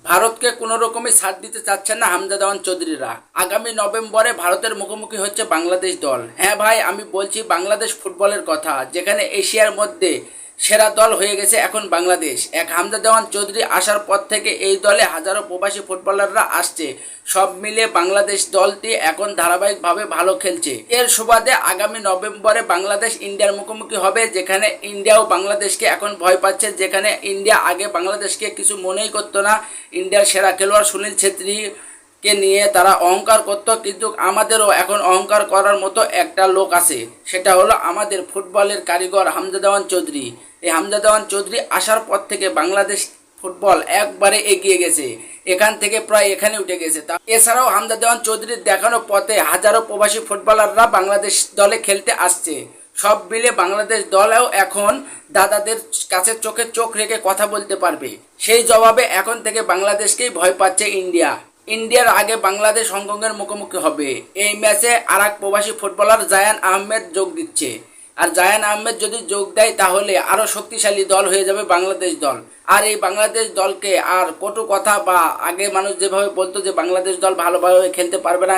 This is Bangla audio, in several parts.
ভারতকে কোনো রকমই ছাড় দিতে চাচ্ছে না হামজা দেওয়ান চৌধুরীরা। আগামী নভেম্বরে ভারতের মুখোমুখি হচ্ছে বাংলাদেশ দল। হ্যাঁ ভাই, আমি বলছি বাংলাদেশ ফুটবলের কথা, যেখানে এশিয়ার মধ্যে সেরা দল হয়ে গেছে এখন বাংলাদেশ। এক হামজা দেওয়ান চৌধুরী আসার পর থেকে এই দলে হাজারো প্রবাসী ফুটবলাররা আসছে। সব মিলে বাংলাদেশ দলটি এখন ধারাবাহিকভাবে ভালো খেলছে। এর সুবাদে আগামী নভেম্বরে বাংলাদেশ ইন্ডিয়ার মুখোমুখি হবে, যেখানে ইন্ডিয়াও বাংলাদেশকে এখন ভয় পাচ্ছে। যেখানে ইন্ডিয়া আগে বাংলাদেশকে কিছু মনেই করতো না। ইন্ডিয়ার সেরা খেলোয়াড় সুনীল ছেত্রীকে নিয়ে তারা অহংকার করত, কিন্তু আমাদেরও এখন অহংকার করার মতো একটা লোক আছে, সেটা হলো আমাদের ফুটবলের কারিগর হামজা দেওয়ান চৌধুরী। এই হামজা দেওয়ান চৌধুরী আসার পর থেকে বাংলাদেশ ফুটবল একবারে এগিয়ে গেছে, এখান থেকে প্রায় এখানে উঠে গেছে। এছাড়াও হামজা দেওয়ান চৌধুরীর দেখানো পথে হাজারো প্রবাসী ফুটবলাররা বাংলাদেশ দলে খেলতে আসছে। সব মিলে বাংলাদেশ দলেও এখন দাদাদের কাছে চোখে চোখ রেখে কথা বলতে পারবে। সেই জবাবে এখন থেকে বাংলাদেশকেই ভয় পাচ্ছে ইন্ডিয়া। ইন্ডিয়ার আগে বাংলাদেশ হংকংয়ের মুখোমুখি হবে। এই ম্যাচে আর এক প্রবাসী ফুটবলার জায়ান আহমেদ যোগ দিচ্ছে। আর জায়ান আহমেদ যদি যোগ দেয় তাহলে আরও শক্তিশালী দল হয়ে যাবে বাংলাদেশ দল। আর এই বাংলাদেশ দলকে আর কটু কথা বা আগে মানুষ যেভাবে বলতো যে বাংলাদেশ দল ভালোভাবে খেলতে পারবে না,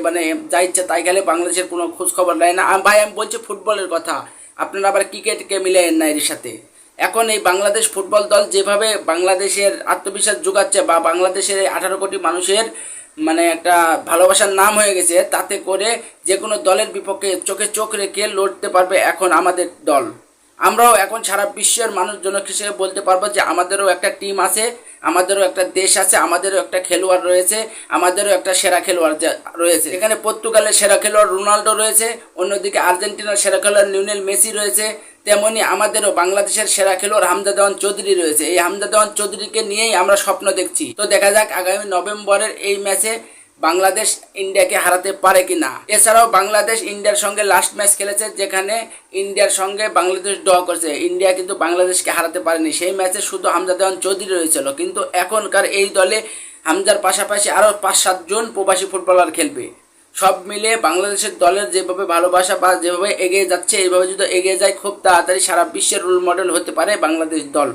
মানে যা ইচ্ছে তাই খেলে, বাংলাদেশের কোনো খোঁজখবর নেয় না। ভাই আমি বলছি ফুটবলের কথা, আপনারা আবার ক্রিকেটকে মিলাইয়েন না এর সাথে। এখন এই বাংলাদেশ ফুটবল দল যেভাবে বাংলাদেশের আত্মবিশ্বাস যোগাচ্ছে বা বাংলাদেশের 18 কোটি মানুষের মানে একটা ভালোবাসার নাম হয়ে গেছে, তাতে করে যে কোনো দলের বিপক্ষে চোখে চোখ রেখে লড়তে পারবে এখন আমাদের দল। আমরাও এখন সারা বিশ্বের মানুষজন হিসেবে বলতে পারবো যে আমাদেরও একটা টিম আছে, আমাদেরও একটা দেশ আছে, আমাদেরও একটা খেলোয়াড় রয়েছে, আমাদেরও একটা সেরা খেলোয়াড় রয়েছে। এখানে পর্তুগালের সেরা খেলোয়াড় রোনাল্ডো রয়েছে, অন্যদিকে আর্জেন্টিনার সেরা খেলোয়াড় লিওনেল মেসি রয়েছে। তেমনি আমাদেরও বাংলাদেশের সেরা খেলোয়াড় হামজা দেওয়ান চৌধুরী রয়েছে। এই হামজা দেওয়ান চৌধুরীকে নিয়েই আমরা স্বপ্ন দেখছি। তো দেখা যাক আগামী নভেম্বরের এই ম্যাচে বাংলাদেশ ইন্ডিয়াকে হারাতে পারে কিনা। এছাড়াও বাংলাদেশ ইন্ডিয়ার সঙ্গে লাস্ট ম্যাচ খেলেছে, যেখানে ইন্ডিয়ার সঙ্গে বাংলাদেশ ড্র করেছে। ইন্ডিয়া কিন্তু বাংলাদেশকে হারাতে পারেনি। সেই ম্যাচে শুধু হামজা দেওয়ান চৌধুরী রয়েছিল, কিন্তু এখনকার এই দলে হামজার পাশাপাশি আরও 5-7 জন প্রবাসী ফুটবলার খেলবে। সব মিলে বাংলাদেশের দলের যেভাবে ভালোবাসা বা যেভাবে এগিয়ে যাচ্ছে, এইভাবে যদি এগিয়ে যায় খুব তাড়াতাড়ি সারা বিশ্বের রোল মডেল হতে পারে বাংলাদেশ দল।